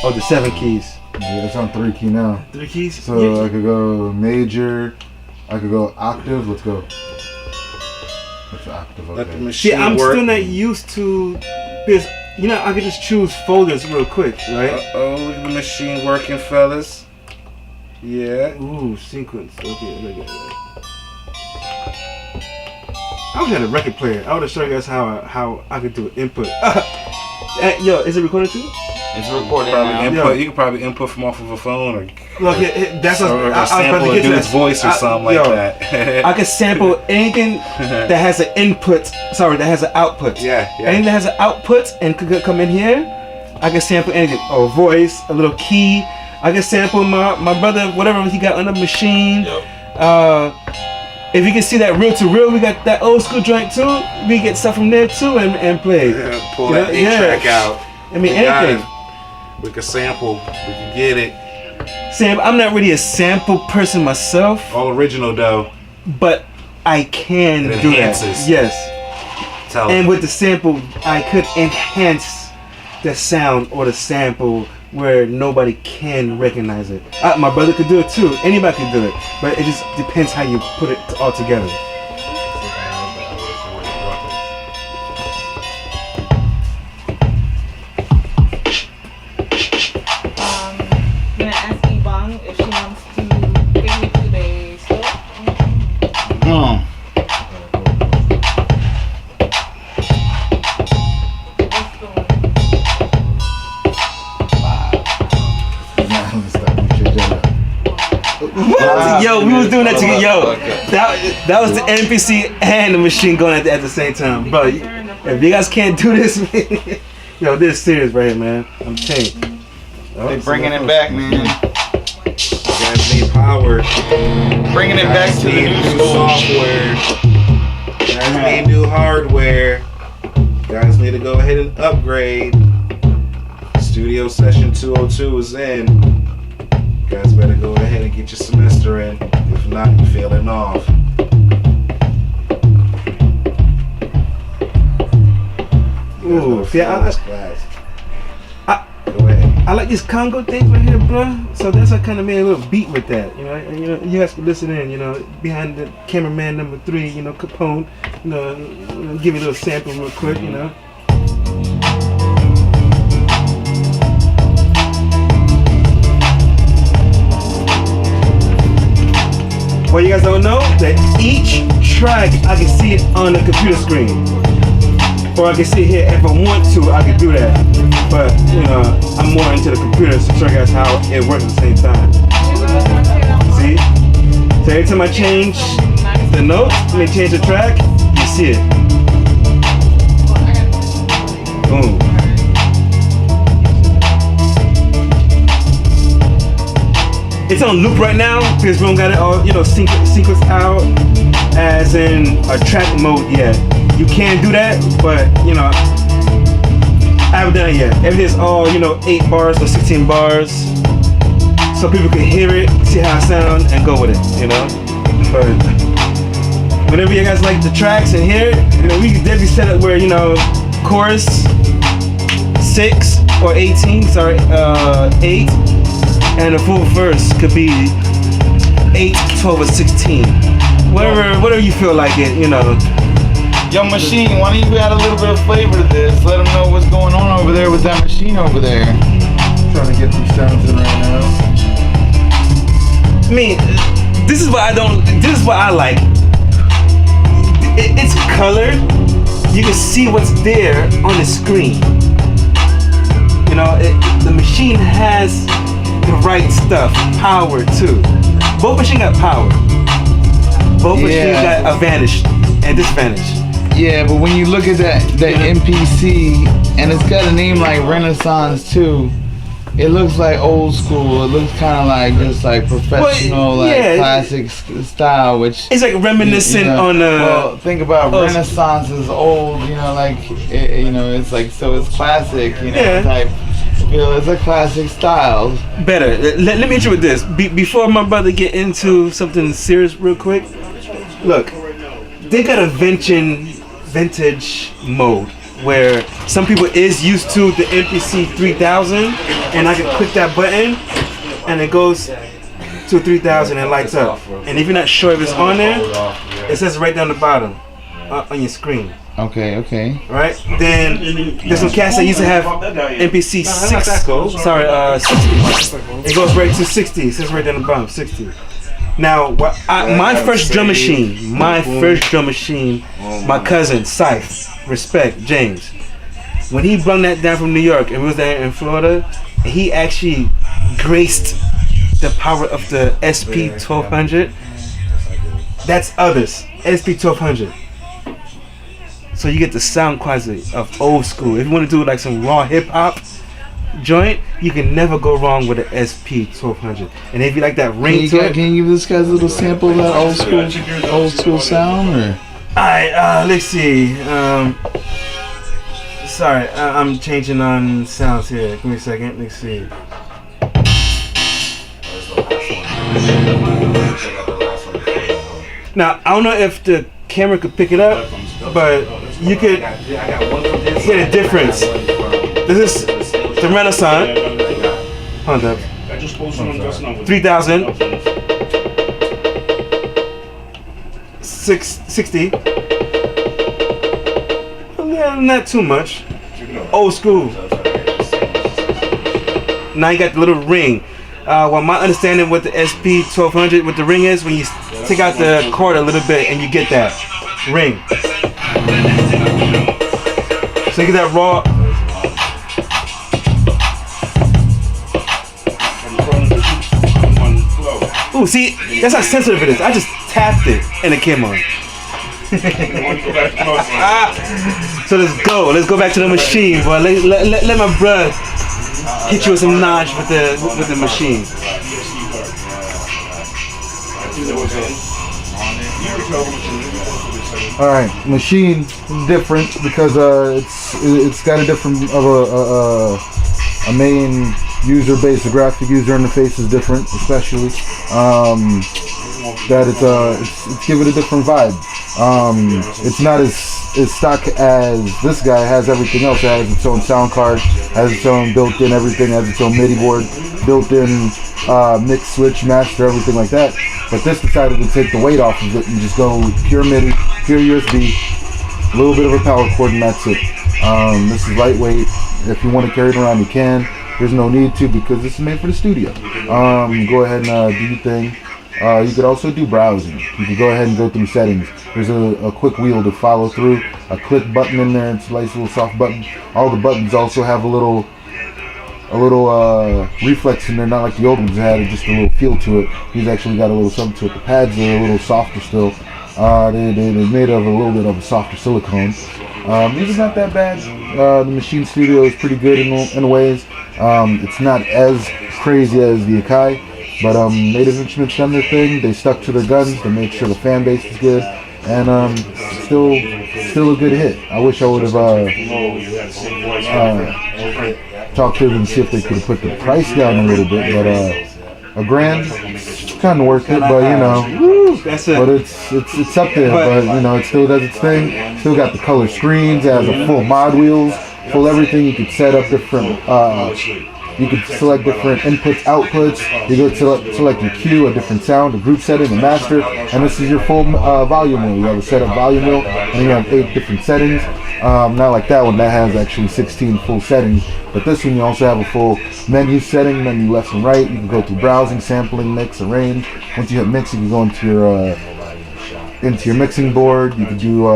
Oh, the 7 keys. Yeah, it's on 3 key now. 3 keys? So Yeah. I could go major, I could go octave, let's go. What's the octave? Let the Okay. machine See, I'm work. still not used to this. You know, I could just choose folders real quick, right? Uh-oh, look at the machine working, fellas. Yeah. Ooh, sequence. Okay, look at that. I wish I had a record player. I would have shown you guys how I could do input. Yo, is it recording too? It's recording Probably now. input. Yo. You could probably input from off of a phone or Look, that's what or I was about sample to a get to. dude's voice or something like that. I could sample anything that has an input. Sorry, that has an output. Yeah, yeah. Anything that has an output and could come in here, I can sample anything. A voice, a little key. I can sample my brother, whatever he got on the machine. If you can see that reel to reel, we got that old school joint too. We get stuff from there too and play. Yeah, pull You that know, 8-track out. I mean, We got anything. it. We can sample. We can get it. Sam, I'm not really a sample person myself, All original though. but I can It do that. enhances. Yes. Tell And them. with the sample, I could enhance the sound or the sample where nobody can recognize it. My brother could do it too. Anybody could do it. But it just depends how you put it all together. I'm gonna ask Ibang if she wants to take me to the store. Nah, let's stop. Let me change that up. What? Yo, we was doing that together. Yo, that was the NPC and the machine going at the same time. Bro, if you guys can't do this, man, yo, this is serious right here, man. I'm telling you. They bringing it back, man. You guys need power. Bringing it back to the Need new new school. software. You guys need new hardware. You guys need to go ahead and upgrade. Studio session 202 is in. You guys better go ahead and get your semester in. If not, you're failing off. Ooh, yeah, Class. Go ahead. I like these Congo things right here, bro. So that's I kind of made a little beat with that, you know. And, you know, you guys can listen in, you know, behind the cameraman number 3, you know, Capone, give me a little sample real quick, you know. Well, you guys don't know that each track I can see it on the computer screen. Or I can sit here if I want to, I can do that. But, you know, I'm more into the computer to show you guys how it works at the same time. See? So every time I change the notes, change the track, you see it. Boom. It's on loop right now because we don't got it all, you know, sequence out as in a track mode yet. You can do that, but you know, I haven't done it yet. Everything's all, you know, 8 bars or 16 bars, so people can hear it, see how it sounds, and go with it, you know. But whenever you guys like the tracks and hear it, you know, we can definitely set it where, you know, chorus 6 or 18, sorry, 8, and the full verse could be 8, 12, or 16. Whatever you feel like it, you know. Yo, machine, why don't you add a little bit of flavor to this? Let them know what's going on over there with that machine over there. Trying to get some sounds in right now. I mean, this is what I like. It's colored. You can see what's there on the screen. You know, the machine has the right stuff, power too. Both machines got power. Both machines got advantage and disadvantage. Yeah, but when you look at that MPC, and it's got a name like Renaissance too, it looks like old school. It looks kind of like just like professional, classic style, which it's like reminiscent on. Well, think about Renaissance is old, you know, like it's like so it's classic, you know, type. It's a classic style. Better. Let me hit you with this. Before my brother get into something serious real quick, look, they got a vintage mode, where some people is used to the MPC 3000, and I can click that button, and it goes to 3000 and lights up. And if you're not sure if it's on there, it says right down the bottom on your screen. Okay. Right? Then there's some cats that used to have MPC 60. It goes right to 60. It says right down the bottom, 60. Now, my first drum machine, my cousin, Scythe, respect, James, when he brung that down from New York and we was there in Florida, he actually graced the power of the SP 1200. That's others, SP 1200. So you get the sound quality of old school. If you want to do like some raw hip hop joint, you can never go wrong with the SP 1200. And if you like that ring to it, can you give this guys a little sample of that old school sound? Or? Alright, let's see. Sorry, I'm changing on sounds here. Give me a second. Let's see. Now I don't know if the camera could pick it up, but you could get a difference. This is the Renaissance. Hold up. 3000. 660. Yeah, not too much. Old school. Now you got the little ring. Well, my understanding with the SP 1200 with the ring is when you take out the cord a little bit and you get that ring. So you get that raw. Ooh, see, that's how sensitive it is. I just tapped it and it came on. So let's go. Let's go back to the machine, boy. Let my bruh hit you with some knowledge with the machine. All right, machine is different because it's got a different of a main user base. The graphic user interface is different, especially that it's giving a different vibe. It's not as stock as this guy has. Everything else. It has its own sound card, has its own built-in everything, has its own MIDI board, built-in mix, switch, master, everything like that. But this decided to take the weight off of it and just go pure MIDI, pure USB, a little bit of a power cord, and that's it. This is lightweight. If you want to carry it around, you can. There's no need to because this is made for the studio. Go ahead and do your thing. You could also do browsing. You could go ahead and go through settings. There's a quick wheel to follow through, a click button in there. It's a nice little soft button. All the buttons also have a little reflex in there, not like the old ones had just a little feel to it. These actually got a little something to it. The pads are a little softer still. They're made of a little bit of a softer silicone. These are not that bad. The Machine Studio is pretty good in ways. It's not as crazy as the Akai, but Native Instruments done their thing. They stuck to their guns. They made sure the fan base is good, and still a good hit. I wish I would have talked to them and see if they could have put the price down a little bit, but $1,000, kind of worth it, but you know, but it's up there, but you know, it still does its thing. Still got the color screens, it has a full mod wheels, full everything. You could set up different, you could select different inputs, outputs. You go to select your cue, a different sound, a group setting, a master, and this is your full volume wheel. You have a set of volume wheel, and you have 8 different settings. Not like that one, that has actually 16 full settings. But this one, you also have a full menu setting, menu left and right. You can go through browsing, sampling, mix, arrange. Once you hit mix, you can go into your mixing board. You can do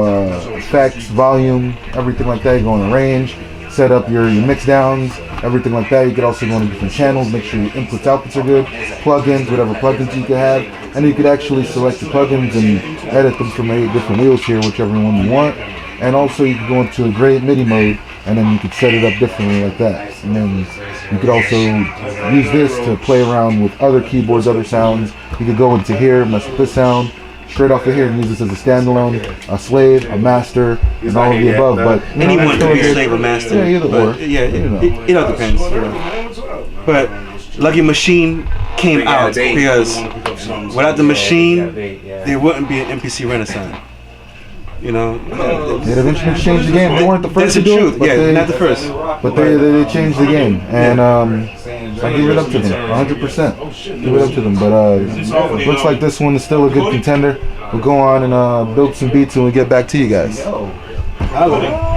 effects, volume, everything like that. You go in arrange, set up your mix downs, everything like that. You could also go into different channels, make sure your inputs, outputs are good, plugins, whatever plugins you could have, and you could actually select the plugins and edit them from 8 different wheels here, whichever one you want. And also you could go into a great MIDI mode, and then you could set it up differently like that. And then you could also use this to play around with other keyboards, other sounds. You could go into here, mess with this sound, straight off of here, and use this as a standalone, a slave, a master, and all of the above. But anyone can be a slave or master. Yeah, either or. Yeah, it all depends. You know. But Lucky Machine came out because without the machine, there wouldn't be an MPC Renaissance. You know, Native Instruments changed the game. They weren't the that's first the to do truth. it, but Yeah, they, not the first. but they changed the game, and I give it up to them, 100%. Give it up to them. But looks like this one is still a good contender. We'll go on and build some beats, and we'll get back to you guys. I love it.